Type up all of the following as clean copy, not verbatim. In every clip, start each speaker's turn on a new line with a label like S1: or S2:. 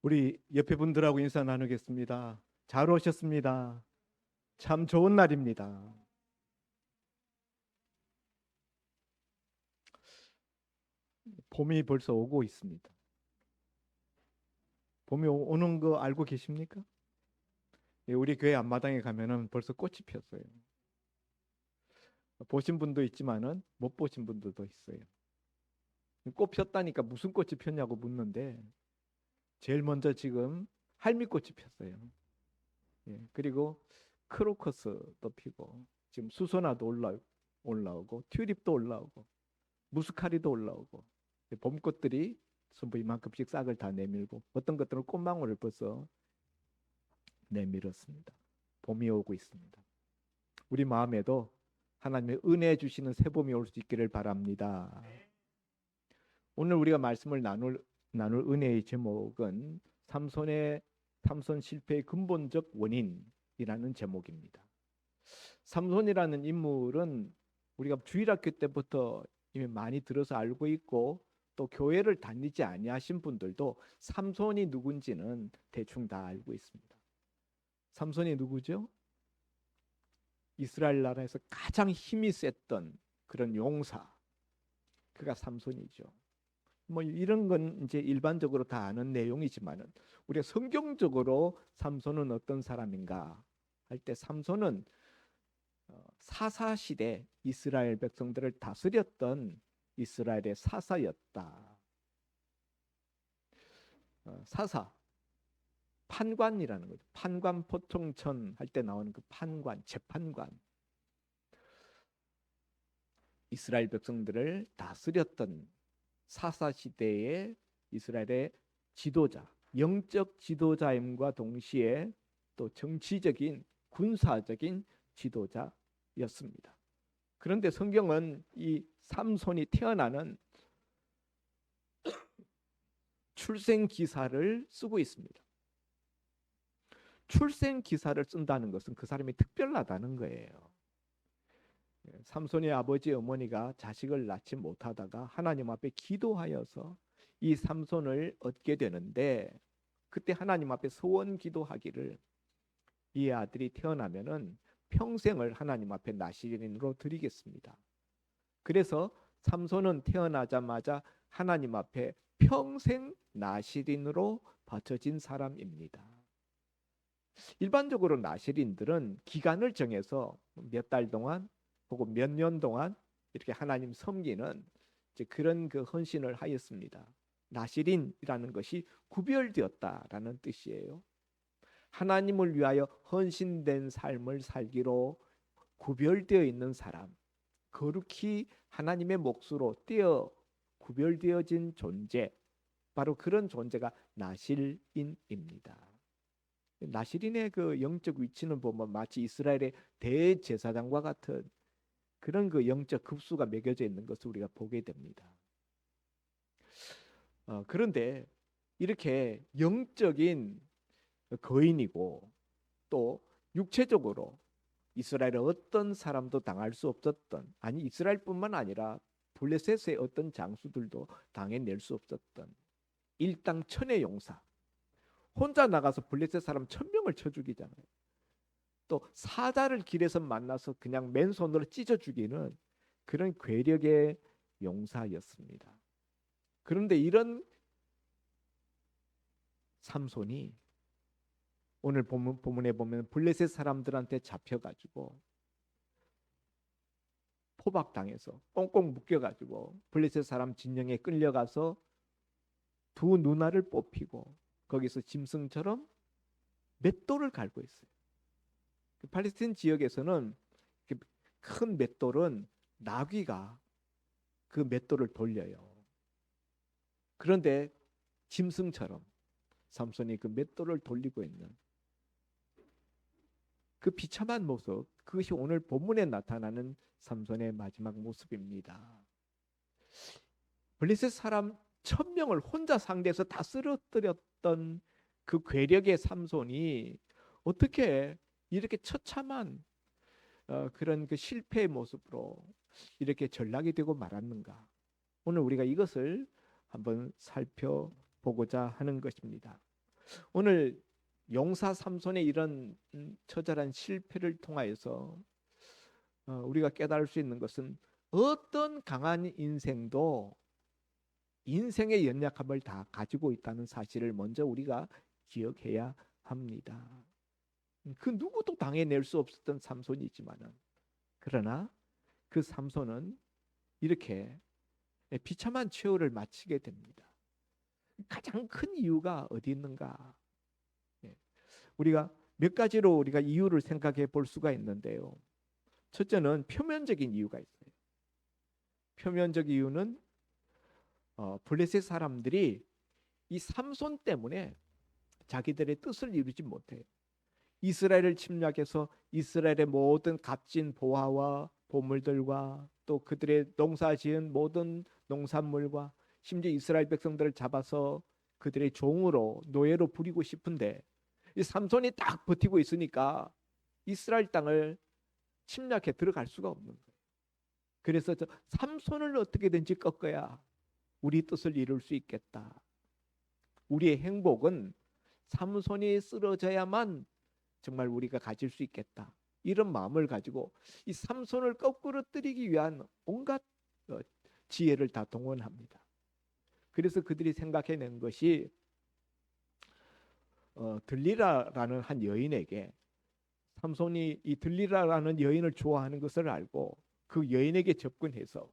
S1: 우리 옆에 분들하고 인사 나누겠습니다. 잘 오셨습니다. 참 좋은 날입니다. 봄이 벌써 오고 있습니다. 봄이 오는 거 알고 계십니까? 예, 우리 교회 앞마당에 가면은 벌써 꽃이 폈어요. 보신 분도 있지만은 못 보신 분들도 있어요. 꽃 폈다니까 무슨 꽃이 폈냐고 묻는데 제일 먼저 지금 할미꽃이 폈어요. 예, 그리고 크로커스도 피고 지금 수소나도 올라오고 튤립도 올라오고 무스카리도 올라오고 봄꽃들이 전부 이만큼씩 싹을 다 내밀고 어떤 것들은 꽃망울을 벌써 내밀었습니다. 봄이 오고 있습니다. 우리 마음에도 하나님의 은혜 주시는 새 봄이 올 수 있기를 바랍니다. 오늘 우리가 말씀을 나눌 은혜의 제목은 삼손 실패의 근본적 원인이라는 제목입니다. 삼손이라는 인물은 우리가 주일학교 때부터 이미 많이 들어서 알고 있고 또 교회를 다니지 아니하신 분들도 삼손이 누군지는 대충 다 알고 있습니다. 삼손이 누구죠? 이스라엘 나라에서 가장 힘이 셌던 그런 용사, 그가 삼손이죠. 뭐 이런 건 이제 일반적으로 다 아는 내용이지만은 우리가 성경적으로 삼손은 어떤 사람인가 할 때 삼손은 사사 시대 이스라엘 백성들을 다스렸던 이스라엘의 사사였다. 사사, 판관이라는 거죠. 판관 포통천 할 때 나오는 그 판관, 재판관. 이스라엘 백성들을 다스렸던 사사 시대의 이스라엘의 지도자, 영적 지도자임과 동시에 또 정치적인 군사적인 지도자였습니다. 그런데 성경은 이 삼손이 태어나는 출생 기사를 쓰고 있습니다. 출생 기사를 쓴다는 것은 그 사람이 특별하다는 거예요. 삼손의 아버지 어머니가 자식을 낳지 못하다가 하나님 앞에 기도하여서 이 삼손을 얻게 되는데 그때 하나님 앞에 소원 기도하기를 이 아들이 태어나면은 평생을 하나님 앞에 나시린으로 드리겠습니다. 그래서 삼손은 태어나자마자 하나님 앞에 평생 나시린으로 바쳐진 사람입니다. 일반적으로 나시린들은 기간을 정해서 몇 달 동안 혹은 몇 년 동안 이렇게 하나님 섬기는 이제 그런 그 헌신을 하였습니다. 나시린이라는 것이 구별되었다라는 뜻이에요. 하나님을 위하여 헌신된 삶을 살기로 구별되어 있는 사람, 거룩히 하나님의 몫으로 떼어 구별되어진 존재, 바로 그런 존재가 나실인입니다. 나실인의 그 영적 위치는 보면 마치 이스라엘의 대제사장과 같은 그런 그 영적 급수가 매겨져 있는 것을 우리가 보게 됩니다. 그런데 이렇게 영적인 거인이고 또 육체적으로 이스라엘의 어떤 사람도 당할 수 없었던, 아니 이스라엘뿐만 아니라 블레셋의 어떤 장수들도 당해낼 수 없었던 일당 천의 용사, 혼자 나가서 블레셋 사람 1000명을 쳐 죽이잖아요. 또 사자를 길에서 만나서 그냥 맨손으로 찢어 죽이는 그런 괴력의 용사였습니다. 그런데 이런 삼손이 오늘 본문에 보면 블레셋 사람들한테 잡혀가지고 포박당해서 꽁꽁 묶여가지고 블레셋 사람 진영에 끌려가서 두 누나를 뽑히고 거기서 짐승처럼 맷돌을 갈고 있어요. 팔레스타인 지역에서는 큰 맷돌은 나귀가 그 맷돌을 돌려요. 그런데 짐승처럼 삼손이 그 맷돌을 돌리고 있는 그 비참한 모습, 그것이 오늘 본문에 나타나는 삼손의 마지막 모습입니다. 블레셋 사람 1000명을 혼자 상대해서 다 쓰러뜨렸던 그 괴력의 삼손이 어떻게 이렇게 처참한 그런 그 실패의 모습으로 이렇게 전락이 되고 말았는가? 오늘 우리가 이것을 한번 살펴보고자 하는 것입니다. 오늘 용사 삼손의 이런 처절한 실패를 통하여서 우리가 깨달을 수 있는 것은 어떤 강한 인생도 인생의 연약함을 다 가지고 있다는 사실을 먼저 우리가 기억해야 합니다. 그 누구도 당해낼 수 없었던 삼손이지만은, 그러나 그 삼손은 이렇게 비참한 최후를 마치게 됩니다. 가장 큰 이유가 어디 있는가? 우리가 몇 가지로 우리가 이유를 생각해 볼 수가 있는데요. 첫째는 표면적인 이유가 있어요. 표면적 이유는 블레셋 사람들이 이 삼손 때문에 자기들의 뜻을 이루지 못해요. 이스라엘을 침략해서 이스라엘의 모든 값진 보화와 보물들과 또 그들의 농사지은 모든 농산물과 심지어 이스라엘 백성들을 잡아서 그들의 종으로 노예로 부리고 싶은데, 이 삼손이 딱 버티고 있으니까 이스라엘 땅을 침략해 들어갈 수가 없는 거예요. 그래서 저 삼손을 어떻게든지 꺾어야 우리 뜻을 이룰 수 있겠다. 우리의 행복은 삼손이 쓰러져야만 정말 우리가 가질 수 있겠다. 이런 마음을 가지고 이 삼손을 거꾸로 뜨리기 위한 온갖 지혜를 다 동원합니다. 그래서 그들이 생각해낸 것이 들리라라는 한 여인에게, 삼손이 이 들리라라는 여인을 좋아하는 것을 알고 그 여인에게 접근해서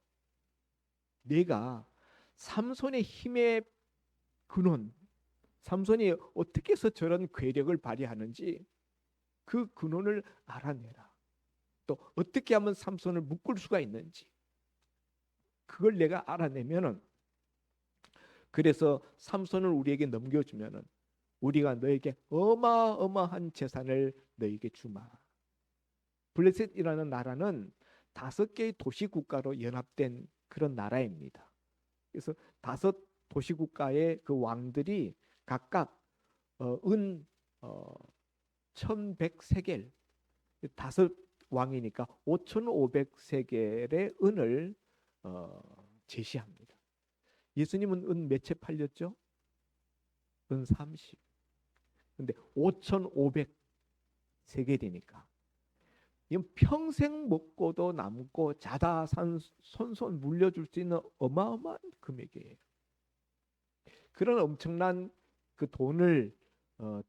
S1: 내가 삼손의 힘의 근원, 삼손이 어떻게 해서 저런 괴력을 발휘하는지 그 근원을 알아내라. 또 어떻게 하면 삼손을 묶을 수가 있는지 그걸 내가 알아내면은, 그래서 삼손을 우리에게 넘겨주면은 우리가 너에게 어마어마한 재산을 너에게 주마. 블레셋이라는 나라는 5개의 도시국가로 연합된 그런 나라입니다. 그래서 5 도시국가의 그 왕들이 각각 은 1100세겔, 5 왕이니까 5500세겔의 은을 제시합니다. 예수님은 은 몇 채 팔렸죠? 은 30. 근데 5500세겔이니까 이건 평생 먹고도 남고 자다 손손 물려줄 수 있는 어마어마한 금액이에요. 그런 엄청난 그 돈을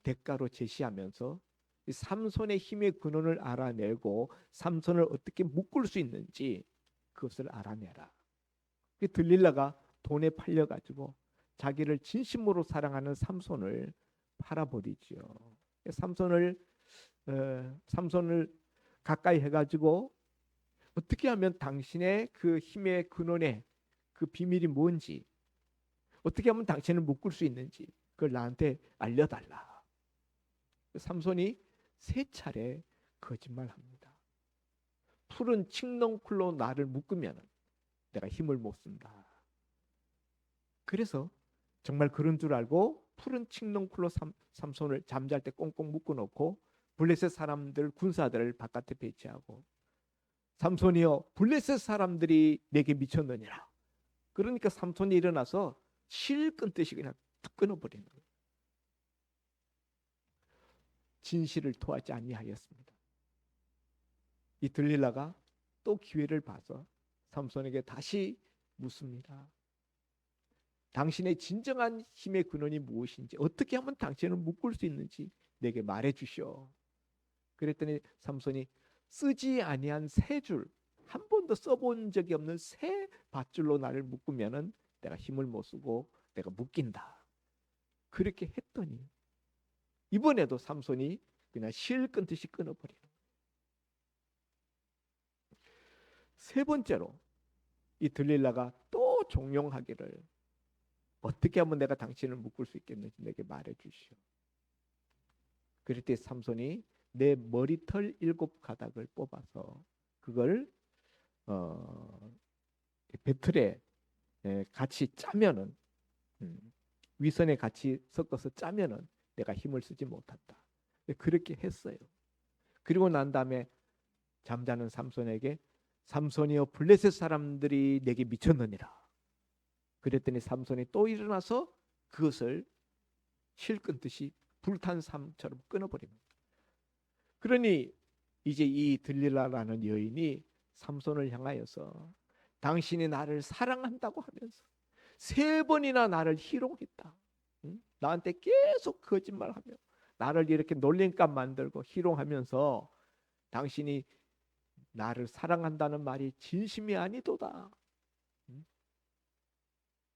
S1: 대가로 제시하면서 이 삼손의 힘의 근원을 알아내고 삼손을 어떻게 묶을 수 있는지 그것을 알아내라. 들릴라가 돈에 팔려가지고 자기를 진심으로 사랑하는 삼손을 팔아버리죠. 삼손을 가까이 해가지고 어떻게 하면 당신의 그 힘의 근원의 그 비밀이 뭔지, 어떻게 하면 당신을 묶을 수 있는지 그걸 나한테 알려달라. 삼손이 3차례 거짓말합니다. 푸른 칡넝쿨로 나를 묶으면 내가 힘을 못 쓴다. 그래서 정말 그런 줄 알고 푸른 칡넝쿨로 삼손을 잠잘 때 꽁꽁 묶어놓고 블레셋 사람들 군사들을 바깥에 배치하고, 삼손이여 블레셋 사람들이 내게 미쳤느니라. 그러니까 삼손이 일어나서 실 끊듯이 그냥 툭 끊어버리는 거예요. 진실을 토하지 아니하였습니다. 이 들릴라가 또 기회를 봐서 삼손에게 다시 묻습니다. 당신의 진정한 힘의 근원이 무엇인지, 어떻게 하면 당신을 묶을 수 있는지 내게 말해 주시오. 그랬더니 삼손이 쓰지 아니한 새 줄, 한 번도 써본 적이 없는 새 밧줄로 나를 묶으면은 내가 힘을 못 쓰고 내가 묶인다. 그렇게 했더니 이번에도 삼손이 그냥 실 끊듯이 끊어버리는 거예요. 3번째로 이 들릴라가 또 종용하기를, 어떻게 하면 내가 당신을 묶을 수 있겠는지 내게 말해 주시오. 그럴 때 삼손이 내 머리털 7가닥을 뽑아서 그걸 배틀에 같이 짜면은, 위선에 같이 섞어서 짜면은 내가 힘을 쓰지 못한다. 그렇게 했어요. 그리고 난 다음에 잠자는 삼손에게, 삼손이여 블레셋 사람들이 내게 미쳤느니라. 그랬더니 삼손이 또 일어나서 그것을 실 끊듯이 불탄 삶처럼 끊어버립니다. 그러니 이제 이 들릴라라는 여인이 삼손을 향하여서 당신이 나를 사랑한다고 하면서 3번이나 나를 희롱했다. 응? 나한테 계속 거짓말하며 나를 이렇게 놀림감 만들고 희롱하면서 당신이 나를 사랑한다는 말이 진심이 아니도다. 응?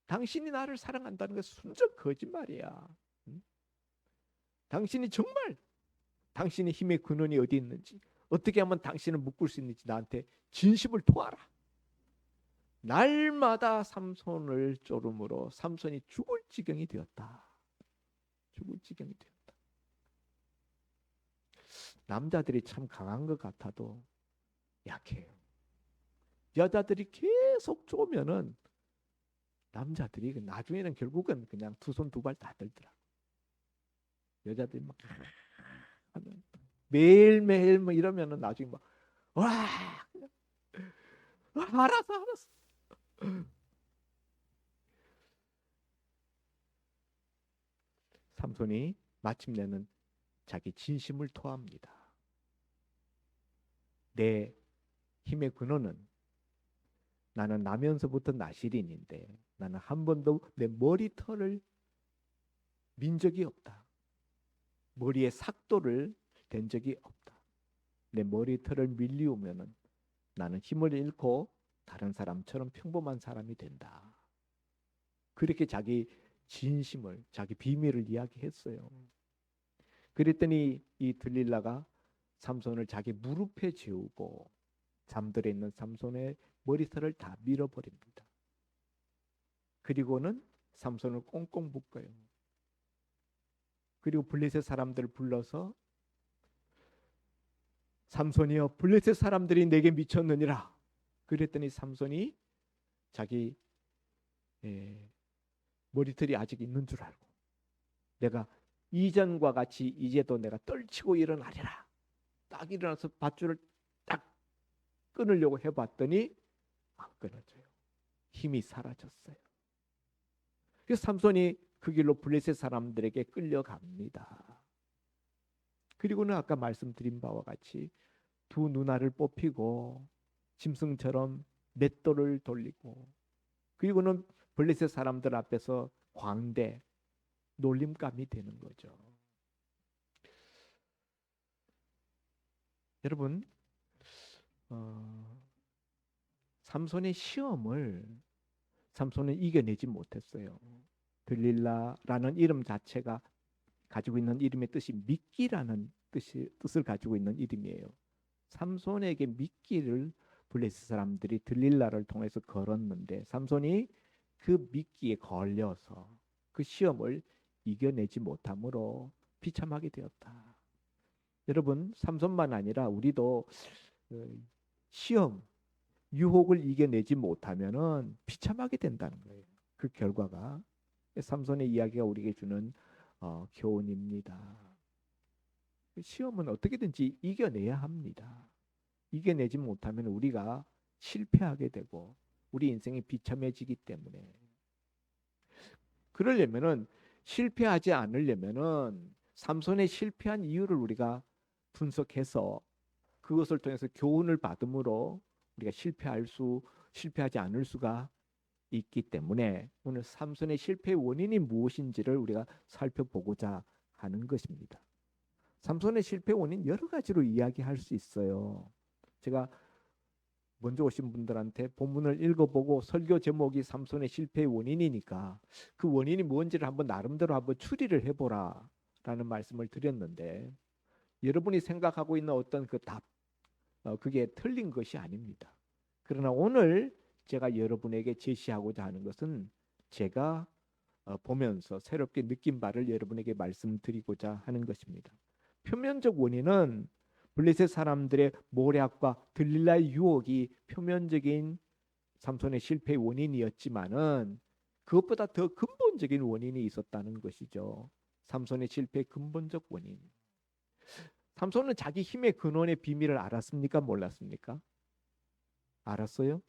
S1: 당신이 나를 사랑한다는 것은 순전 거짓말이야. 응? 당신이 정말 당신의 힘의 근원이 어디 있는지, 어떻게 하면 당신을 묶을 수 있는지 나한테 진심을 토하라. 날마다 삼손을 쪼름으로 삼손이 죽을 지경이 되었다. 죽을 지경이 되었다. 남자들이 참 강한 것 같아도 약해요. 여자들이 계속 쪼면은 남자들이 나중에는 결국은 그냥 2손 2발 다 들더라. 여자들이 막 하면 매일매일 뭐 이러면은 나중에 막 와, 알았어. 삼손이 마침내는 자기 진심을 토합니다. 내 힘의 근원은 나는 나면서부터 나시린인데 나는 한 번도 내 머리털을 민 적이 없다. 머리에 삭도를 댄 적이 없다. 내 머리털을 밀리우면은 나는 힘을 잃고 다른 사람처럼 평범한 사람이 된다. 그렇게 자기 진심을, 자기 비밀을 이야기했어요. 그랬더니 이 들릴라가 삼손을 자기 무릎에 재우고 잠들어 있는 삼손의 머리털을 다 밀어버립니다. 그리고는 삼손을 꽁꽁 묶어요. 그리고 블레셋 사람들을 불러서 삼손이여, 블레셋 사람들이 내게 미쳤느니라. 그랬더니 삼손이 자기 머리털이 아직 있는 줄 알고 내가 이전과 같이 이제도 내가 떨치고 일어나리라. 딱 일어나서 밧줄을 딱 끊으려고 해봤더니 안 끊어져요. 힘이 사라졌어요. 그래서 삼손이 그 길로 블레셋 사람들에게 끌려갑니다. 그리고는 아까 말씀드린 바와 같이 2 누나를 뽑히고 짐승처럼 맷돌을 돌리고, 그리고는 블레셋 사람들 앞에서 광대, 놀림감이 되는 거죠. 여러분, 삼손의 시험을 삼손은 이겨내지 못했어요. 들릴라라는 이름 자체가 가지고 있는 이름의 뜻이 미끼라는 뜻을 가지고 있는 이름이에요. 삼손에게 미끼를 블레셋 사람들이 들릴라를 통해서 걸었는데 삼손이 그 미끼에 걸려서 그 시험을 이겨내지 못함으로 비참하게 되었다. 여러분, 삼손만 아니라 우리도 시험, 유혹을 이겨내지 못하면은 비참하게 된다는 거예요. 그 결과가 삼손의 이야기가 우리에게 주는 교훈입니다. 시험은 어떻게든지 이겨내야 합니다. 이겨내지 못하면 우리가 실패하게 되고 우리 인생이 비참해지기 때문에, 그러려면은 실패하지 않으려면은 삼손의 실패한 이유를 우리가 분석해서 그것을 통해서 교훈을 받음으로 우리가 실패하지 않을 수가 있기 때문에 오늘 삼손의 실패의 원인이 무엇인지를 우리가 살펴보고자 하는 것입니다. 삼손의 실패 원인 여러 가지로 이야기할 수 있어요. 제가 먼저 오신 분들한테 본문을 읽어보고 설교 제목이 삼손의 실패의 원인이니까 그 원인이 뭔지를 한번 나름대로 한번 추리를 해보라 라는 말씀을 드렸는데, 여러분이 생각하고 있는 어떤 그 답, 그게 틀린 것이 아닙니다. 그러나 오늘 제가 여러분에게 제시하고자 하는 것은 제가 보면서 새롭게 느낀 바를 여러분에게 말씀드리고자 하는 것입니다. 표면적 원인은 블레셋 사람들의 모략과 들릴라의 유혹이 표면적인 삼손의 실패의 원인이었지만은 그것보다 더 근본적인 원인이 있었다는 것이죠. 삼손의 실패의 근본적 원인. 삼손은 자기 힘의 근원의 비밀을 알았습니까? 몰랐습니까? 알았어요?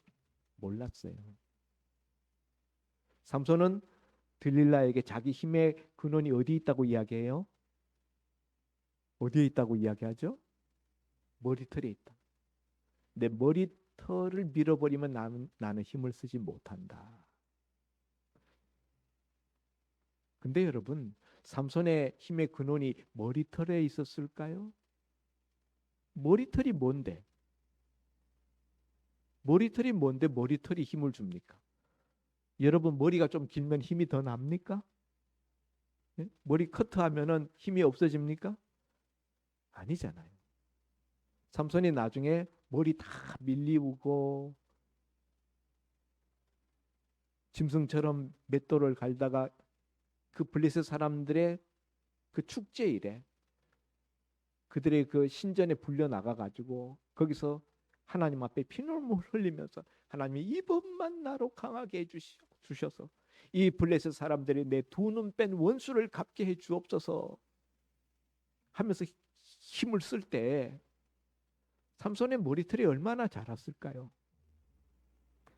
S1: 몰랐어요. 삼손은 들릴라에게 자기 힘의 근원이 어디 있다고 이야기해요? 어디에 있다고 이야기하죠? 머리털에 있다. 내 머리털을 밀어버리면 나는 힘을 쓰지 못한다. 근데 여러분, 삼손의 힘의 근원이 머리털에 있었을까요? 머리털이 뭔데? 머리털이 뭔데 머리털이 힘을 줍니까? 여러분, 머리가 좀 길면 힘이 더 납니까? 예? 머리 커트하면은 힘이 없어집니까? 아니잖아요. 삼손이 나중에 머리 다 밀리우고 짐승처럼 맷돌을 갈다가 그 블레셋 사람들의 그 축제일에 그들의 그 신전에 불려 나가 가지고 거기서 하나님 앞에 피눈물 흘리면서 하나님이 이번만 나로 강하게 주셔서 이 블레셋 사람들이 내 두 눈 뺀 원수를 갚게 해 주옵소서 하면서 힘을 쓸 때 삼손의 머리털이 얼마나 자랐을까요?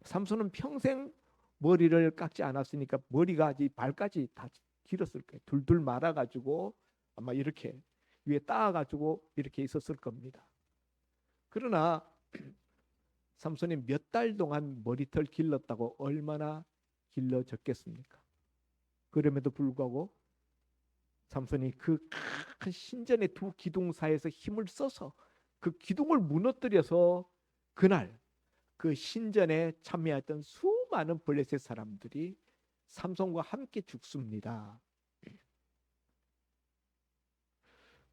S1: 삼손은 평생 머리를 깎지 않았으니까 머리가 발까지 다 길었을 거예요. 둘둘 말아가지고 아마 이렇게 위에 따가지고 이렇게 있었을 겁니다. 그러나 삼손이 몇 달 동안 머리털 길렀다고 얼마나 길러졌겠습니까? 그럼에도 불구하고 삼손이 그 큰 신전의 두 기둥 사이에서 힘을 써서 그 기둥을 무너뜨려서 그날 그 신전에 참여했던 수많은 블레셋 사람들이 삼손과 함께 죽습니다.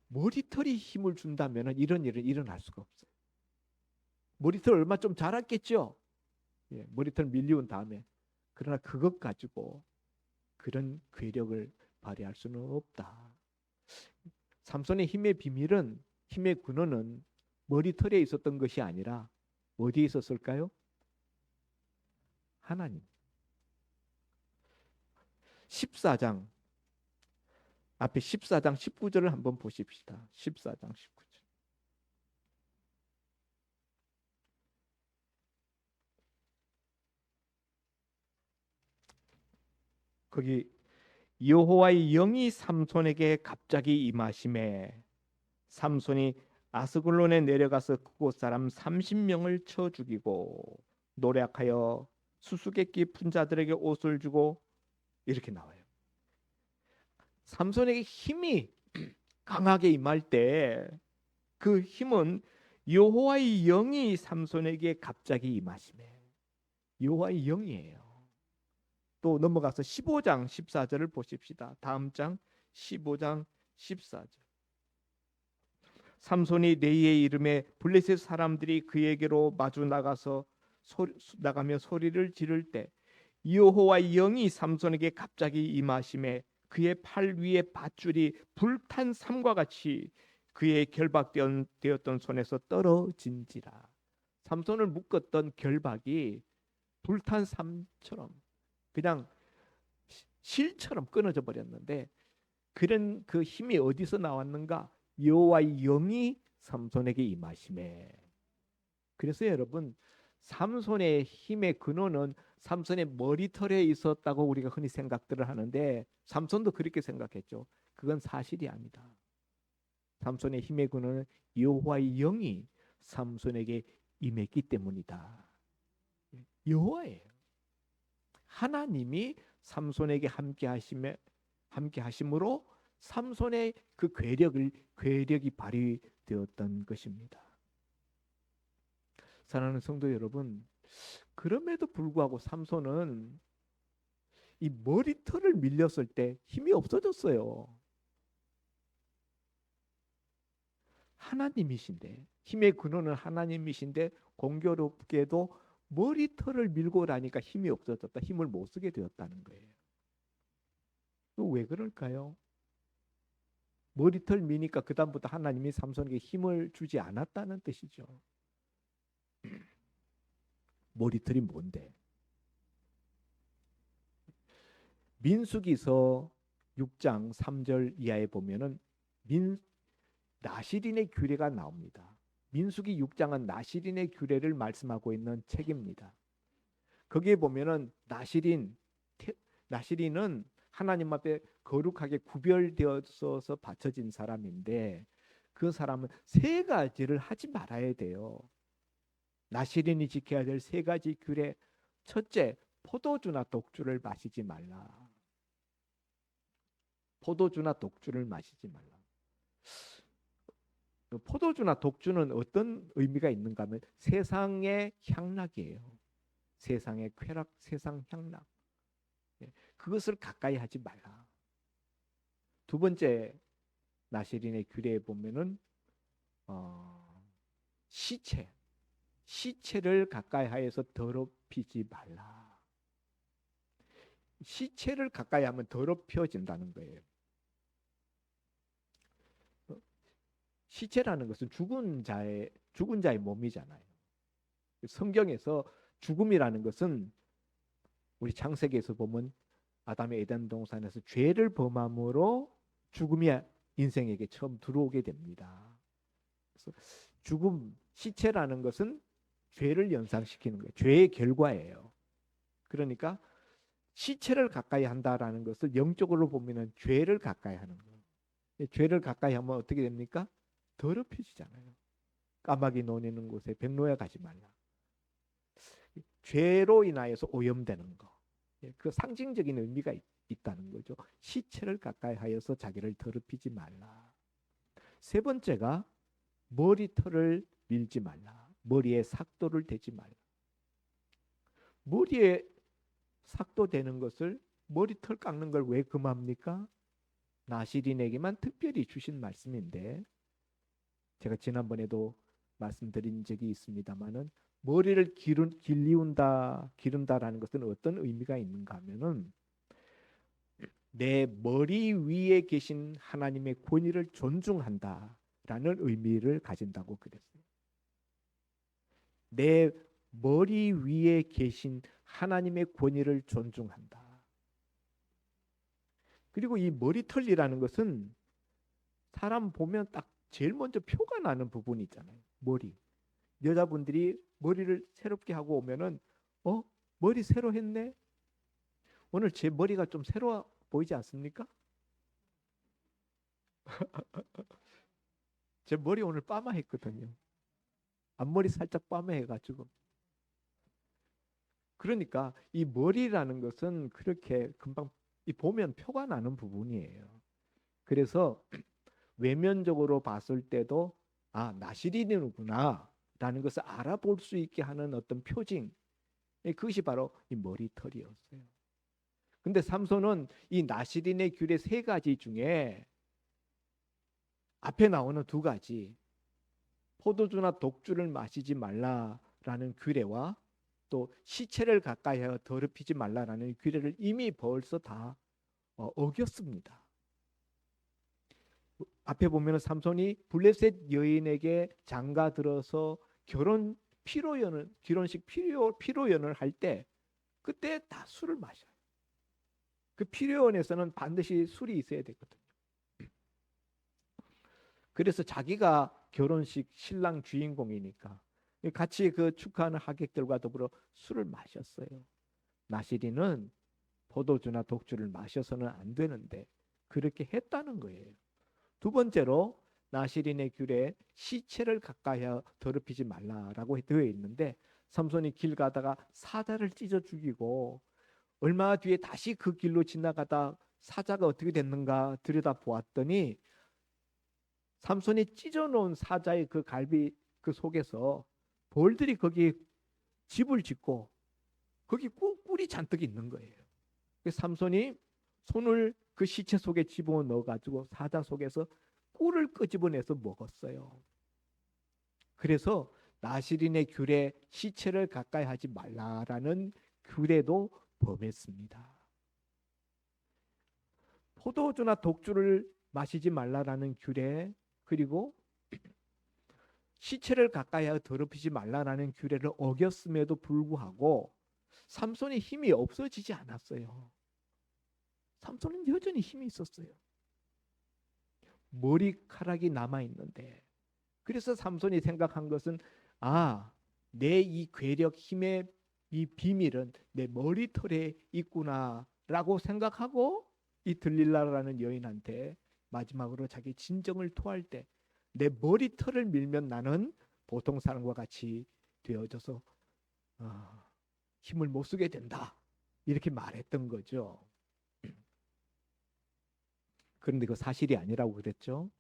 S1: 머리털이 힘을 준다면 이런 일은 일어날 수가 없어요. 머리털 얼마 좀 자랐겠죠. 예, 머리털 밀리운 다음에. 그러나 그것 가지고 그런 괴력을 발휘할 수는 없다. 삼손의 힘의 비밀은, 힘의 근원은 머리털에 있었던 것이 아니라 어디에 있었을까요? 하나님. 14장 앞에 14장 19절을 한번 보십시다. 14장 19절. 거기 여호와의 영이 삼손에게 갑자기 임하심에 삼손이 아스글론에 내려가서 그곳 사람 30명을 쳐 죽이고 노력하여 수수께끼 푼 자들에게 옷을 주고 이렇게 나와요. 삼손에게 힘이 강하게 임할 때 그 힘은 여호와의 영이 삼손에게 갑자기 임하심에 여호와의 영이에요. 또 넘어가서 15장 14절을 보십시다. 다음 장 15장 14절. 삼손이 레이의 이름에 블레셋 사람들이 그에게로 마주 나가며 소리를 지를 때 여호와의 영이 삼손에게 갑자기 임하심에 그의 팔 위에 밧줄이 불탄 삼과 같이 그의 결박되었던 손에서 떨어진지라. 삼손을 묶었던 결박이 불탄 삼처럼 그냥 실처럼 끊어져 버렸는데 그런 그 힘이 어디서 나왔는가? 여호와의 영이 삼손에게 임하심에. 그래서 여러분, 삼손의 힘의 근원은 삼손의 머리털에 있었다고 우리가 흔히 생각들을 하는데 삼손도 그렇게 생각했죠. 그건 사실이 아니다. 삼손의 힘의 근원은 여호와의 영이 삼손에게 임했기 때문이다. 여호와예요. 하나님이 삼손에게 함께 하심으로 삼손의 그 괴력이 발휘되었던 것입니다. 사랑하는 성도 여러분, 그럼에도 불구하고 삼손은 이 머리털을 밀렸을 때 힘이 없어졌어요. 하나님이신데, 힘의 근원은 하나님이신데 공교롭게도 머리털을 밀고 나니까 힘이 없어졌다. 힘을 못 쓰게 되었다는 거예요. 또 왜 그럴까요? 머리털 미니까 그다음부터 하나님이 삼손에게 힘을 주지 않았다는 뜻이죠. 머리털이 뭔데? 민수기서 6장 3절 이하에 보면은 나시린의 규례가 나옵니다. 민수기 6장은 나시린의 규례를 말씀하고 있는 책입니다. 거기에 보면은 나시린은 하나님 앞에 거룩하게 구별되어서 바쳐진 사람인데 그 사람은 세 가지를 하지 말아야 돼요. 나시린이 지켜야 될 세 가지 규례. 첫째, 포도주나 독주를 마시지 말라. 포도주나 독주를 마시지 말라. 포도주나 독주는 어떤 의미가 있는가 하면 세상의 향락이에요. 세상의 쾌락, 세상 향락. 그것을 가까이 하지 말라. 두 번째 나시린의 규례에 보면은 시체를 가까이 하여서 더럽히지 말라. 시체를 가까이 하면 더럽혀진다는 거예요. 시체라는 것은 죽은 자의 몸이잖아요. 성경에서 죽음이라는 것은 우리 창세기에서 보면 아담의 에덴 동산에서 죄를 범함으로 죽음이 인생에게 처음 들어오게 됩니다. 그래서 죽음, 시체라는 것은 죄를 연상시키는 거예요. 죄의 결과예요. 그러니까 시체를 가까이 한다라는 것을 영적으로 보면은 죄를 가까이 하는 거예요. 죄를 가까이 하면 어떻게 됩니까? 더럽혀지잖아요. 까마귀 노니는 곳에 백로야 가지 말라. 죄로 인하여서 오염되는 거. 그 상징적인 의미가 있다는 거죠. 시체를 가까이 하여서 자기를 더럽히지 말라. 세 번째가 머리털을 밀지 말라. 머리에 삭도를 대지 말라. 머리에 삭도 대는 것을 머리털 깎는 걸 왜 금합니까? 나시린에게만 특별히 주신 말씀인데 제가 지난번에도 말씀드린 적이 있습니다만은 머리를 기른다라는 것은 어떤 의미가 있는가 하면은 내 머리 위에 계신 하나님의 권위를 존중한다라는 의미를 가진다고 그랬어요. 내 머리 위에 계신 하나님의 권위를 존중한다. 그리고 이 머리털이라는 것은 사람 보면 딱 제일 먼저 표가 나는 부분이 있잖아요. 머리. 여자분들이 머리를 새롭게 하고 오면은 머리 새로 했네. 오늘 제 머리가 좀 새로워 보이지 않습니까? 제 머리 오늘 빠마했거든요. 앞머리 살짝 빠마해가지고. 그러니까 이 머리라는 것은 그렇게 금방 보면 표가 나는 부분이에요. 그래서 외면적으로 봤을 때도 나시린이구나 라는 것을 알아볼 수 있게 하는 어떤 표징, 그것이 바로 이 머리털이었어요. 근데 삼손은 이 나시린의 규례 세 가지 중에 앞에 나오는 두 가지, 포도주나 독주를 마시지 말라라는 규례와 또 시체를 가까이 하여 더럽히지 말라라는 규례를 이미 벌써 다 어겼습니다. 앞에 보면 삼손이 블레셋 여인에게 장가들어서 결혼식 피로연을 할 때 그때 다 술을 마셔요. 그 피로연에서는 반드시 술이 있어야 되거든요. 그래서 자기가 결혼식 신랑 주인공이니까 같이 그 축하하는 하객들과 더불어 술을 마셨어요. 나시린은 포도주나 독주를 마셔서는 안 되는데 그렇게 했다는 거예요. 두 번째로 나시린의 규례에 시체를 가까이 더럽히지 말라라고 되어 있는데 삼손이 길 가다가 사자를 찢어 죽이고 얼마 뒤에 다시 그 길로 지나가다 사자가 어떻게 됐는가 들여다 보았더니 삼손이 찢어놓은 사자의 그 갈비 그 속에서 벌들이 거기 집을 짓고 거기 꿀이 잔뜩 있는 거예요. 그래서 삼손이 손을 그 시체 속에 집어넣어 가지고 사자 속에서 꿀을 끄집어내서 먹었어요. 그래서 나시린의 규례 시체를 가까이 하지 말라라는 규례도 범했습니다. 포도주나 독주를 마시지 말라라는 규례, 그리고 시체를 가까이 하여 더럽히지 말라라는 규례를 어겼음에도 불구하고 삼손의 힘이 없어지지 않았어요. 삼손은 여전히 힘이 있었어요. 머리카락이 남아있는데, 그래서 삼손이 생각한 것은 내 이 괴력 힘의 이 비밀은 내 머리털에 있구나라고 생각하고 이 들릴라라는 여인한테 마지막으로 자기 진정을 토할 때 내 머리털을 밀면 나는 보통 사람과 같이 되어져서 힘을 못 쓰게 된다. 이렇게 말했던 거죠. 그런데 그 사실이 아니라고 그랬죠.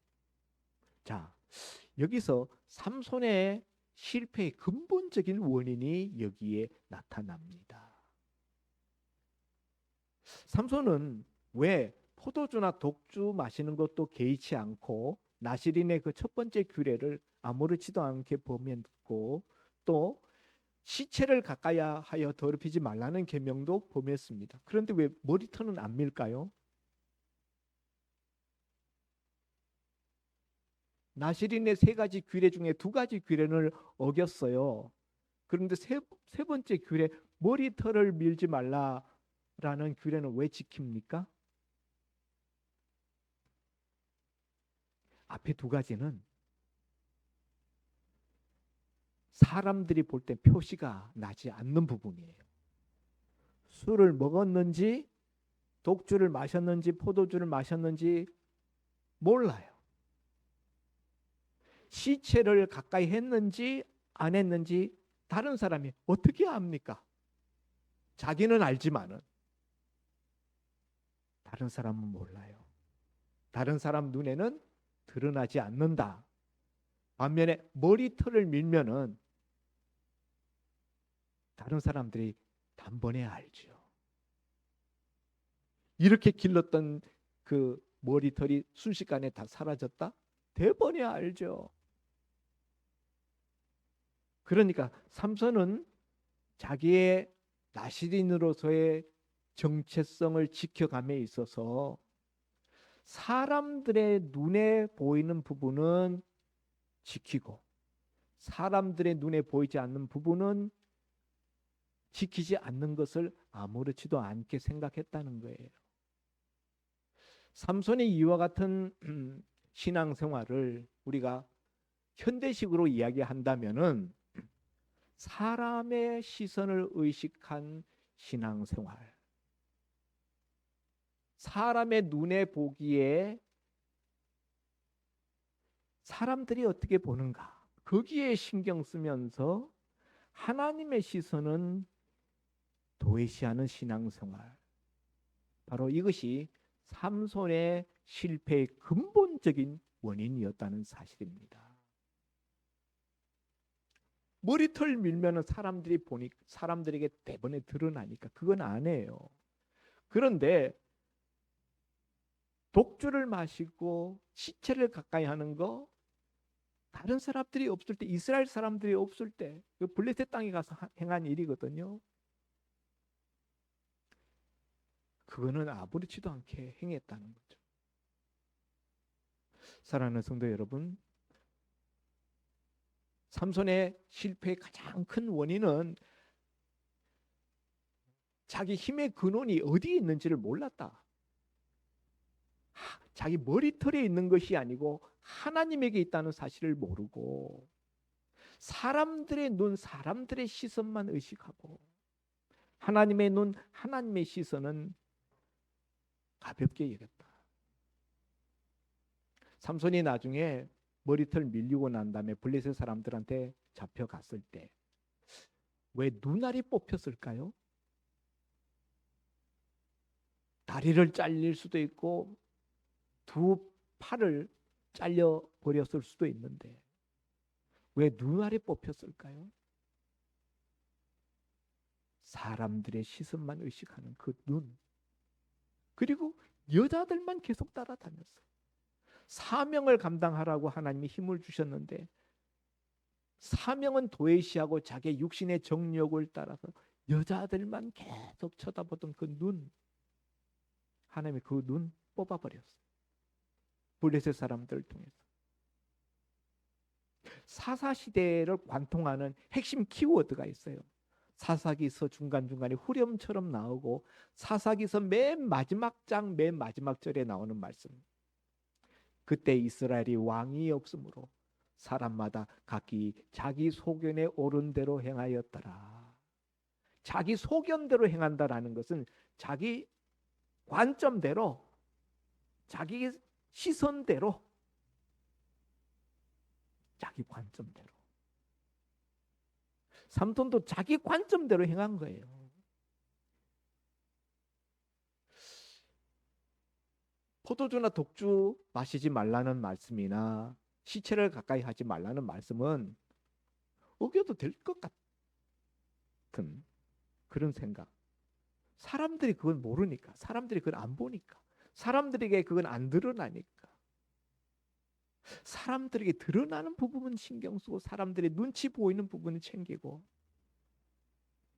S1: 자, 여기서 삼손의 실패의 근본적인 원인이 여기에 나타납니다. 삼손은 왜 포도주나 독주 마시는 것도 개의치 않고 나시린의 그 첫 번째 규례를 아무렇지도 않게 범했고 또 시체를 가까이 하여 더럽히지 말라는 계명도 범했습니다. 그런데 왜 머리털은 안 밀까요? 나시린의 세 가지 규례 중에 두 가지 규례를 어겼어요. 그런데 세 번째 규례 머리털을 밀지 말라라는 규례는 왜 지킵니까? 앞에 두 가지는 사람들이 볼 때 표시가 나지 않는 부분이에요. 술을 먹었는지 독주를 마셨는지 포도주를 마셨는지 몰라요. 시체를 가까이 했는지 안 했는지 다른 사람이 어떻게 압니까? 자기는 알지만은 다른 사람은 몰라요. 다른 사람 눈에는 드러나지 않는다. 반면에 머리털을 밀면은 다른 사람들이 단번에 알죠. 이렇게 길렀던 그 머리털이 순식간에 다 사라졌다? 대번에 알죠. 그러니까 삼손은 자기의 나시린으로서의 정체성을 지켜감에 있어서 사람들의 눈에 보이는 부분은 지키고 사람들의 눈에 보이지 않는 부분은 지키지 않는 것을 아무렇지도 않게 생각했다는 거예요. 삼손의 이와 같은 신앙생활을 우리가 현대식으로 이야기한다면은 사람의 시선을 의식한 신앙생활, 사람의 눈에 보기에 사람들이 어떻게 보는가 거기에 신경 쓰면서 하나님의 시선은 도외시하는 신앙생활, 바로 이것이 삼손의 실패의 근본적인 원인이었다는 사실입니다. 머리털 밀면은 사람들이 보니 사람들에게 대번에 드러나니까 그건 안 해요. 그런데 독주를 마시고 시체를 가까이 하는 거 다른 사람들이 없을 때 이스라엘 사람들이 없을 때 그 블레셋 땅에 가서 행한 일이거든요. 그거는 아무렇지도 않게 행했다는 거죠. 사랑하는 성도 여러분, 삼손의 실패의 가장 큰 원인은 자기 힘의 근원이 어디에 있는지를 몰랐다. 자기 머리털에 있는 것이 아니고 하나님에게 있다는 사실을 모르고 사람들의 눈, 사람들의 시선만 의식하고 하나님의 눈, 하나님의 시선은 가볍게 여겼다. 삼손이 나중에 머리털 밀리고 난 다음에 블레셋 사람들한테 잡혀갔을 때 왜 눈알이 뽑혔을까요? 다리를 잘릴 수도 있고 두 팔을 잘려 버렸을 수도 있는데 왜 눈알이 뽑혔을까요? 사람들의 시선만 의식하는 그 눈, 그리고 여자들만 계속 따라다녔어요. 사명을 감당하라고 하나님이 힘을 주셨는데 사명은 도외시하고 자기의 육신의 정욕을 따라서 여자들만 계속 쳐다보던 그 눈, 하나님이 그 눈 뽑아버렸어요. 블레셋 사람들을 통해서. 사사시대를 관통하는 핵심 키워드가 있어요. 사사기서 중간중간에 후렴처럼 나오고 사사기서 맨 마지막 장 맨 마지막 절에 나오는 말씀. 그때 이스라엘이 왕이 없으므로 사람마다 각기 자기 소견에 옳은 대로 행하였더라. 자기 소견대로 행한다라는 것은 자기 관점대로 자기 시선대로, 자기 관점대로. 삼손도 자기 관점대로 행한 거예요. 포도주나 독주 마시지 말라는 말씀이나 시체를 가까이 하지 말라는 말씀은 어겨도 될 것 같은 그런 생각. 사람들이 그걸 모르니까, 사람들이 그걸 안 보니까, 사람들에게 그건 안 드러나니까, 사람들에게 드러나는 부분은 신경 쓰고 사람들의 눈치 보이는 부분은 챙기고,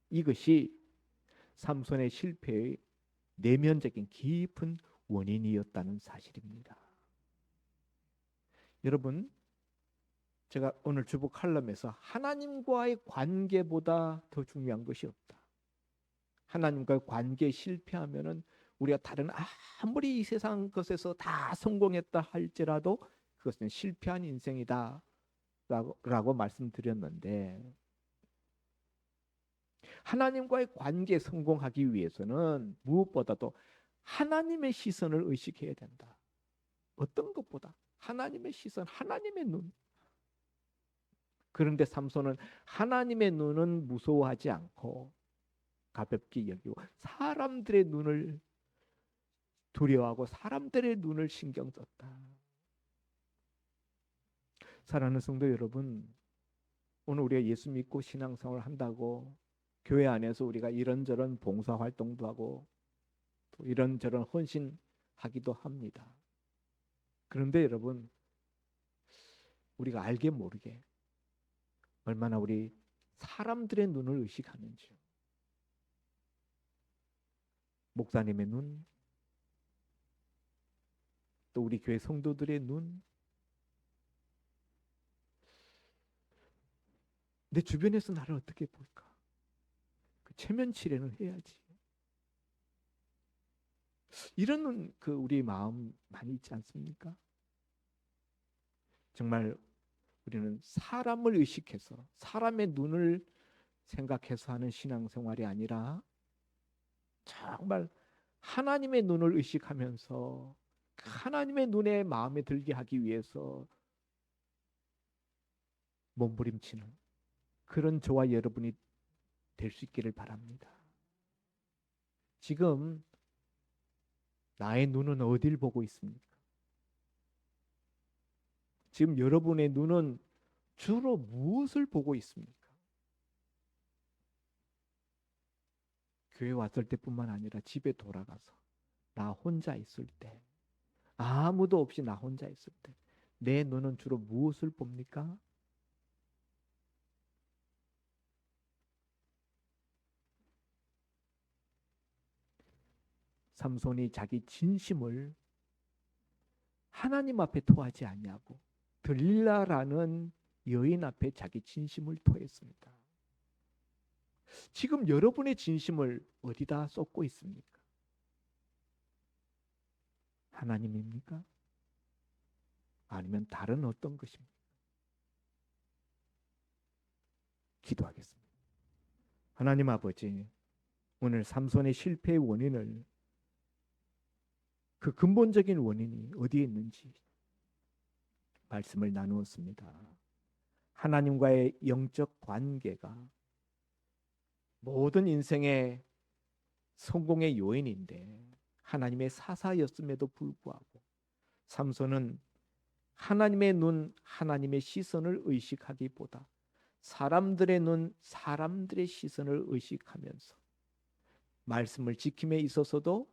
S1: 이것이 삼손의 실패의 내면적인 깊은 원인이었다는 사실입니다. 여러분, 제가 오늘 주보 칼럼에서 하나님과의 관계보다 더 중요한 것이 없다. 하나님과의 관계에 실패하면은 우리가 다른 아무리 이 세상 것에서 다 성공했다 할지라도 그것은 실패한 인생이다 라고 말씀드렸는데, 하나님과의 관계에 성공하기 위해서는 무엇보다도 하나님의 시선을 의식해야 된다. 어떤 것보다 하나님의 시선, 하나님의 눈. 그런데 삼손은 하나님의 눈은 무서워하지 않고 가볍게 여기고 사람들의 눈을 두려워하고 사람들의 눈을 신경 썼다. 사랑하는 성도 여러분, 오늘 우리가 예수 믿고 신앙생활을 한다고 교회 안에서 우리가 이런저런 봉사활동도 하고 또 이런저런 헌신하기도 합니다. 그런데 여러분, 우리가 알게 모르게 얼마나 우리 사람들의 눈을 의식하는지요. 목사님의 눈, 또 우리 교회 성도들의 눈, 내 주변에서 나를 어떻게 볼까? 그 체면 치레는 해야지. 이런 우리 마음 많이 있지 않습니까? 정말 우리는 사람을 의식해서 사람의 눈을 생각해서 하는 신앙생활이 아니라 정말 하나님의 눈을 의식하면서 하나님의 눈에 마음에 들게 하기 위해서 몸부림치는 그런 저와 여러분이 될 수 있기를 바랍니다. 지금 나의 눈은 어딜 보고 있습니까? 지금 여러분의 눈은 주로 무엇을 보고 있습니까? 교회 왔을 때뿐만 아니라 집에 돌아가서 나 혼자 있을 때, 아무도 없이 나 혼자 있을 때 내 눈은 주로 무엇을 봅니까? 삼손이 자기 진심을 하나님 앞에 토하지 아니하고 들릴라라는 여인 앞에 자기 진심을 토했습니다. 지금 여러분의 진심을 어디다 쏟고 있습니까? 하나님입니까? 아니면 다른 어떤 것입니까? 기도하겠습니다. 하나님 아버지, 오늘 삼손의 실패의 원인을, 그 근본적인 원인이 어디에 있는지 말씀을 나누었습니다. 하나님과의 영적 관계가 모든 인생의 성공의 요인인데 하나님의 사사였음에도 불구하고 삼손은 하나님의 눈, 하나님의 시선을 의식하기보다 사람들의 눈, 사람들의 시선을 의식하면서 말씀을 지킴에 있어서도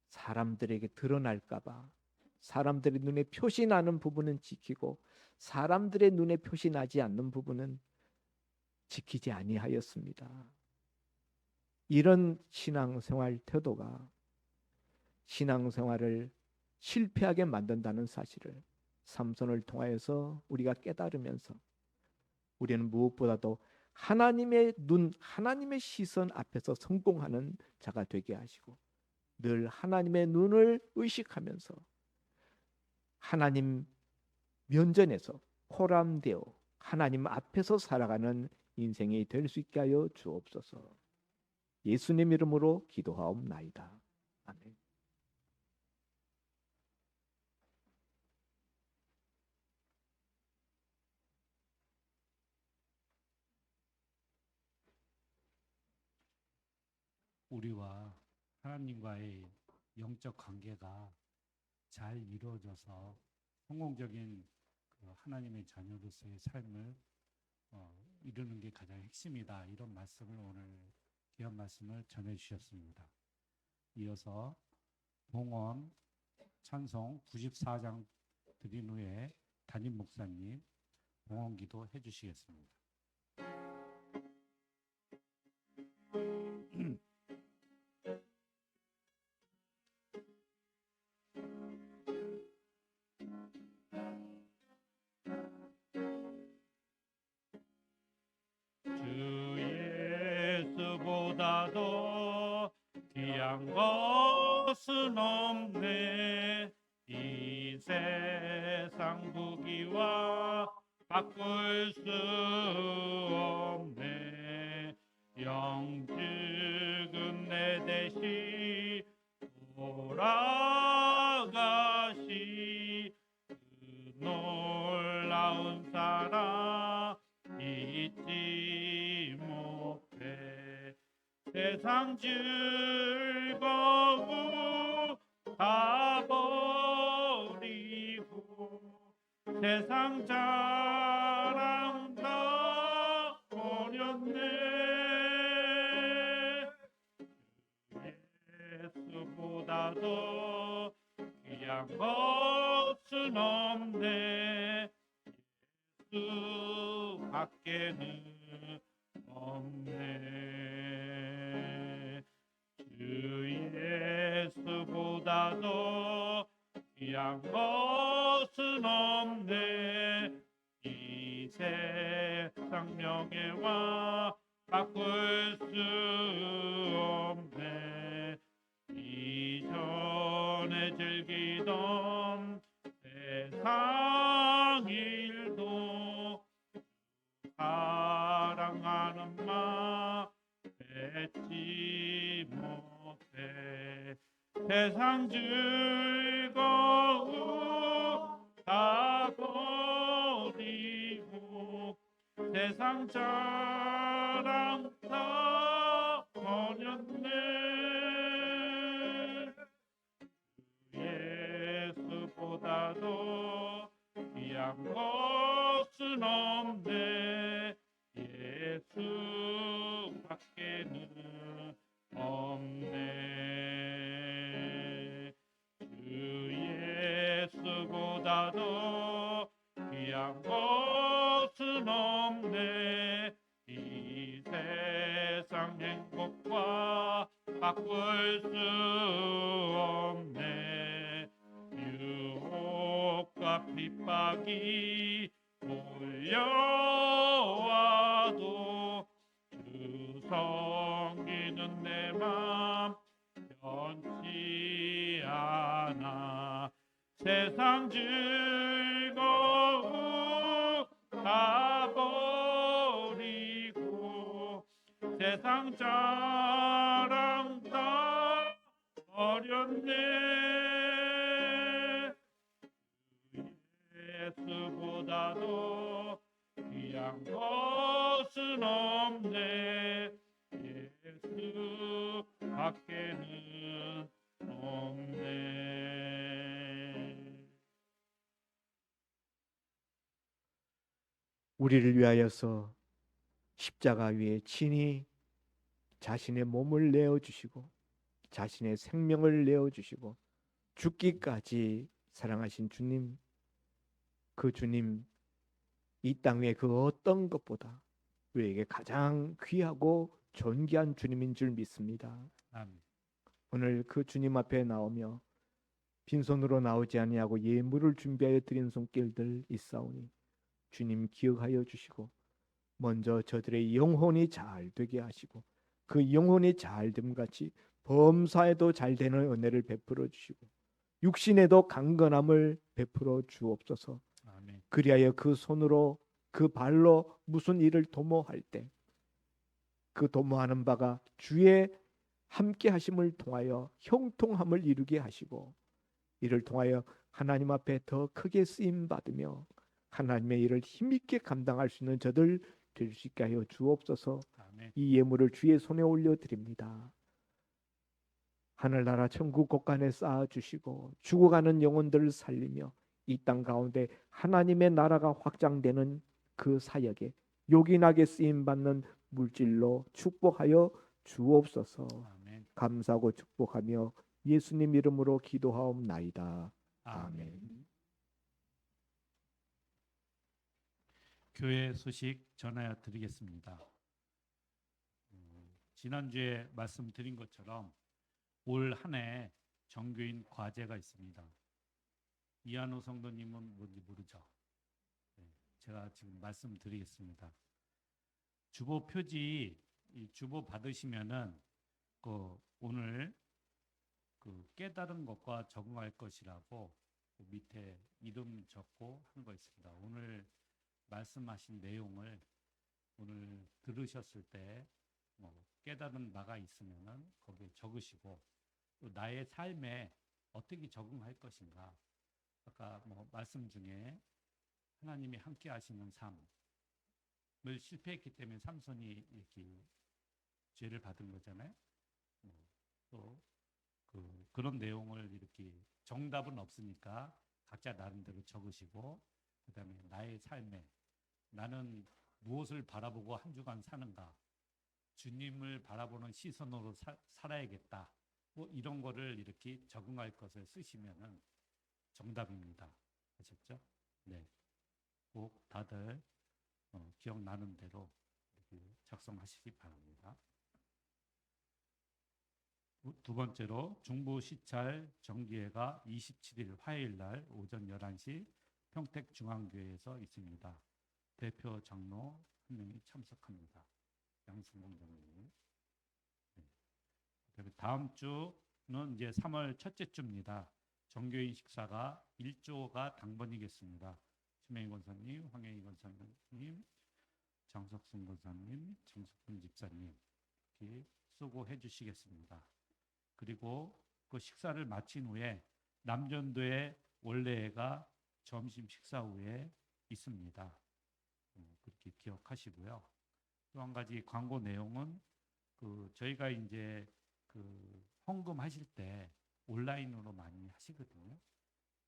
S1: 사람들에게 드러날까봐 사람들의 눈에 표시나는 부분은 지키고 사람들의 눈에 표시나지 않는 부분은 지키지 아니하였습니다. 이런 신앙생활 태도가 신앙생활을 실패하게 만든다는 사실을 삼손을 통하여서 우리가 깨달으면서 우리는 무엇보다도 하나님의 눈, 하나님의 시선 앞에서 성공하는 자가 되게 하시고 늘 하나님의 눈을 의식하면서 하나님 면전에서 포함되어 하나님 앞에서 살아가는 인생이 될 수 있게 하여 주옵소서. 예수님 이름으로 기도하옵나이다. 아멘.
S2: 우리와 하나님과의 영적 관계가 잘 이루어져서 성공적인 그 하나님의 자녀로서의 삶을 이루는 게 가장 핵심이다. 이런 말씀을 오늘 귀한 말씀을 전해 주셨습니다. 이어서 봉헌 찬송 94장 드린 후에 담임 목사님 봉헌 기도 해주시겠습니다. 주 예수보다도 귀한 것은 없네. 이 세상 부귀와 바꿀 수 없네. 영적은 내 대신 돌아가시 그 놀라운 사랑 잊지 못해. 세상 즐거움 다 버리고 세상 자랑 다 버렸네. 예수보다도 귀한 것은 없네. 예수 밖에는 없네. 주 예수보다도 귀한 것은 없네. 이 세상 명예와 바꿀 수 없네. 이전에 즐기던 세상 일도 사랑하는 마 맺지 못해. 세상 즐거움 다 버리고 세상 자랑 다 버렸네. 예수보다도 귀한 것은 없네. 예수 밖에는 없네. 주 예수보다도 귀한 것은 없네. 이 세상 행복과 바꿀 수 없네. 유혹과 핍박이 몰려와도 주 섬기는 내 맘 변치 않아. 세상 즐거움 다 버리고 세상 자랑 다 버렸네. 예수보다도 귀한 것은 없네. 예수 밖에는 없네.
S1: 우리를 위하여서 십자가 위에 친히 자신의 몸을 내어 주시고 자신의 생명을 내어 주시고 죽기까지 사랑하신 주님, 그 주님 이 땅 위에 그 어떤 것보다 우리에게 가장 귀하고 존귀한 주님인 줄 믿습니다.
S2: 아멘.
S1: 오늘 그 주님 앞에 나오며 빈손으로 나오지 아니하고 예물을 준비하여 드린 손길들 있사오니 주님 기억하여 주시고 먼저 저들의 영혼이 잘 되게 하시고 그 영혼이 잘됨 같이 범사에도 잘 되는 은혜를 베풀어 주시고 육신에도 강건함을 베풀어 주옵소서.
S2: 아멘.
S1: 그리하여 그 손으로 그 발로 무슨 일을 도모할 때 그 도모하는 바가 주의 함께 하심을 통하여 형통함을 이루게 하시고 이를 통하여 하나님 앞에 더 크게 쓰임 받으며 하나님의 일을 힘있게 감당할 수 있는 저들 될 수 있게 하여 주옵소서.
S2: 아멘.
S1: 이 예물을 주의 손에 올려 드립니다. 하늘나라 천국 곳간에 쌓아 주시고 죽어가는 영혼들을 살리며 이 땅 가운데 하나님의 나라가 확장되는 그 사역에 요긴하게 쓰임 받는 물질로 축복하여 주옵소서.
S2: 아멘.
S1: 감사하고 축복하며 예수님 이름으로 기도하옵나이다.
S2: 아멘.
S1: 아멘.
S2: 교회 소식 전하여 드리겠습니다. 지난주에 말씀드린 것처럼 올 한 해 정교인 과제가 있습니다. 이한호 성도님은 뭔지 모르죠? 네, 제가 지금 말씀드리겠습니다. 주보 표지, 이 주보 받으시면은 오늘 깨달은 것과 적응할 것이라고 그 밑에 이름 적고 한 거 있습니다. 오늘 말씀하신 내용을 오늘 들으셨을 때 깨달은 바가 있으면은 거기에 적으시고 또 나의 삶에 어떻게 적응할 것인가. 아까 말씀 중에 하나님이 함께 하시는 삶을 실패했기 때문에 삼손이 이렇게 죄를 받은 거잖아요. 또 그런 내용을 이렇게 정답은 없으니까 각자 나름대로 적으시고 그다음에 나의 삶에 나는 무엇을 바라보고 한 주간 사는가, 주님을 바라보는 시선으로 살아야겠다. 이런 거를 이렇게 적응할 것을 쓰시면은 정답입니다. 아셨죠? 네, 꼭 다들 기억나는 대로 이렇게 작성하시기 바랍니다. 두 번째로 중부 시찰 정기회가 27일 화요일 날 오전 11시 평택중앙교회에서 있습니다. 대표 장로 한 명이 참석합니다. 양승봉 장로님. 네. 다음 주는 이제 3월 첫째 주입니다. 정교인 식사가 1조가 당번이겠습니다. 최명희 권사님, 황영희 권사님, 장석순 권사님, 장석훈 집사님 이렇게 수고해 주시겠습니다. 그리고 그 식사를 마친 후에 남전도의 원래가 점심 식사 후에 있습니다. 그렇게 기억하시고요. 또 한 가지 광고 내용은 저희가 이제 헌금 하실 때 온라인으로 많이 하시거든요.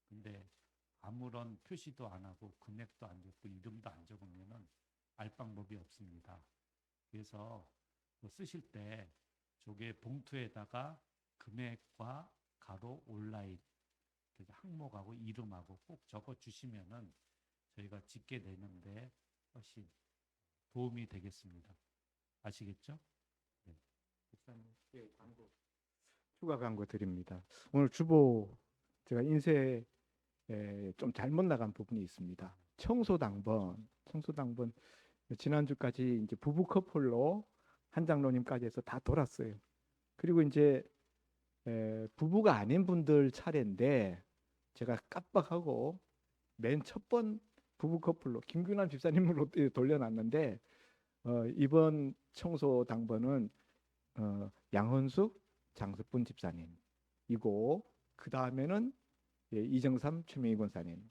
S2: 근데 아무런 표시도 안 하고 금액도 안 적고 이름도 안 적으면은 알 방법이 없습니다. 그래서 쓰실 때 저게 봉투에다가 금액과 가로 온라인 항목하고 이름하고 꼭 적어 주시면은 저희가 집계 내는데 훨씬 도움이 되겠습니다. 아시겠죠? 네.
S1: 광고. 추가 광고 드립니다. 오늘 주보 제가 인쇄에 좀 잘못 나간 부분이 있습니다. 청소당번 지난주까지 이제 부부 커플로 한 장로님까지 해서 다 돌았어요. 그리고 이제 부부가 아닌 분들 차례인데 제가 깜빡하고 맨 첫 번 부부 커플로 김규남 집사님으로 돌려놨는데 이번 청소 당번은 양헌숙 장석분 집사님이고 그 다음에는 이정삼 최명희 권사님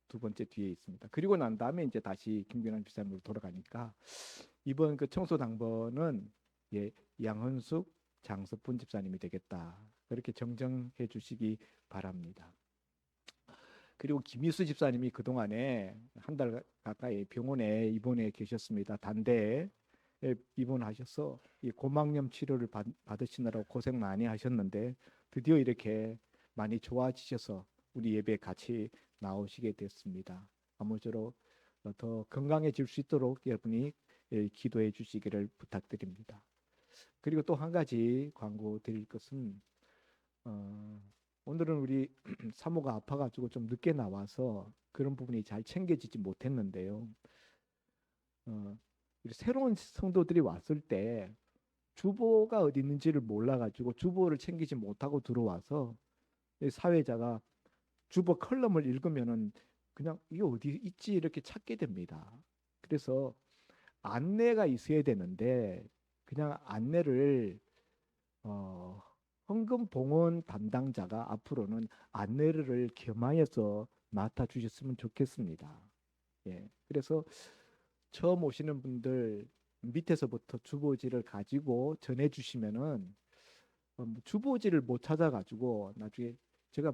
S1: 두 번째 뒤에 있습니다. 그리고 난 다음에 이제 다시 김규남 집사님으로 돌아가니까 이번 그 청소 당번은 양헌숙 장석분 집사님이 되겠다. 그렇게 정정해 주시기 바랍니다. 그리고 김희수 집사님이 그동안에 한 달 가까이 병원에 입원해 계셨습니다. 단대에 입원하셔서 이 고막염 치료를 받으시느라고 고생 많이 하셨는데 드디어 이렇게 많이 좋아지셔서 우리 예배에 같이 나오시게 됐습니다. 아무쪼록 더 건강해질 수 있도록 여러분이 기도해 주시기를 부탁드립니다. 그리고 또 한 가지 광고 드릴 것은 오늘은 우리 사모가 아파가지고 좀 늦게 나와서 그런 부분이 잘 챙겨지지 못했는데요. 새로운 성도들이 왔을 때 주보가 어디 있는지를 몰라가지고 주보를 챙기지 못하고 들어와서 사회자가 주보 컬럼을 읽으면은 그냥 이게 어디 있지 이렇게 찾게 됩니다. 그래서 안내가 있어야 되는데 그냥 안내를 헌금 봉헌 담당자가 앞으로는 안내를 겸하여서 맡아주셨으면 좋겠습니다. 그래서 처음 오시는 분들 밑에서부터 주보지를 가지고 전해주시면은 뭐 주보지를 못 찾아가지고 나중에 제가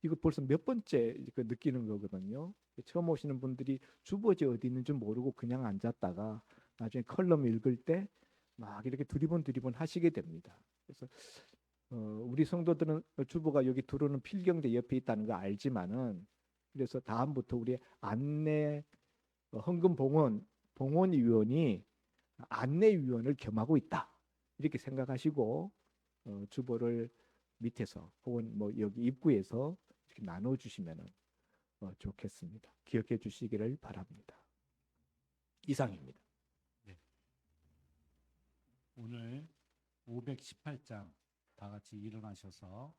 S1: 이거 벌써 몇 번째 느끼는 거거든요. 처음 오시는 분들이 주보지 어디 있는 줄 모르고 그냥 앉았다가 나중에 컬럼 읽을 때 막 이렇게 두리번 하시게 됩니다. 그래서 우리 성도들은 주보가 여기 들어오는 필경대 옆에 있다는 거 알지만은 그래서 다음부터 우리 안내 헌금 봉헌위원이 안내위원을 겸하고 있다 이렇게 생각하시고 주보를 밑에서 혹은 뭐 여기 입구에서 이렇게 나눠주시면 좋겠습니다. 기억해 주시기를 바랍니다. 이상입니다.
S2: 오늘 518장 다 같이 일어나셔서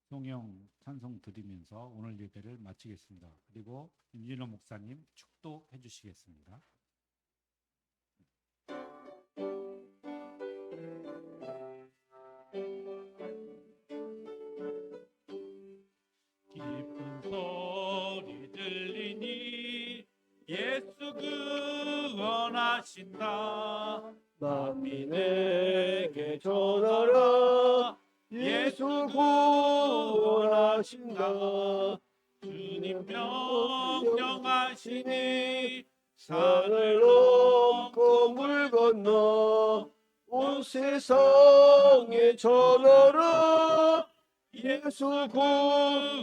S2: 성령 찬송 드리면서 오늘 예배를 마치겠습니다. 그리고 임진호 목사님 축도해 주시겠습니다. 깊은 소리 들리니 예수 구원하신다.
S3: 만민 내게 전하라. 예수 구원하신다.
S2: 주님 명령하시니
S3: 산을 넘고 물 건너 온 세상에 전하라. 예수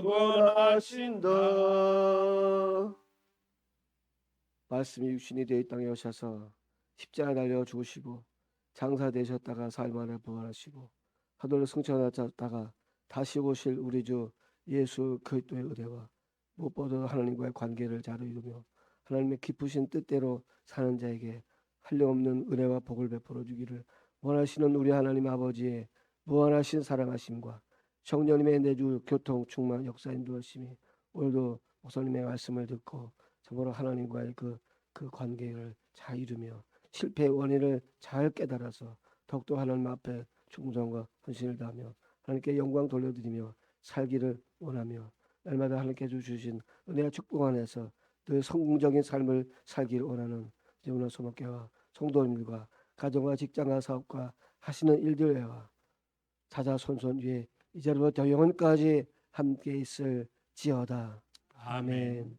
S3: 구원하신다. 말씀이 육신이 되어 이 땅에 오셔서 십자가 달려 죽으시고 장사되셨다가 사흘 만에 부활하시고 하늘로 승천하셨다가 다시 오실 우리 주 예수 그리스도의 은혜와 무엇보다 하나님과의 관계를 잘 이루며 하나님의 기쁘신 뜻대로 사는 자에게 한량없는 은혜와 복을 베풀어 주기를 원하시는 우리 하나님 아버지의 무한하신 사랑하심과 성령님의 내주 교통 충만 역사 인도하심이 오늘도 목사님의 말씀을 듣고 정말로 하나님과의 그 관계를 잘 이루며 실패의 원인을 잘 깨달아서 더욱더 하나님 앞에 충성과 헌신을 다하며 하나님께 영광 돌려드리며 살기를 원하며 날마다 하나님께 주신 은혜와 축복 안에서 늘 성공적인 삶을 살기를 원하는 오늘 소목교와 성도님들과 가정과 직장과 사업과 하시는 일들과 자자손손 위에 이제로부터 영원까지 함께 있을지어다. 아멘.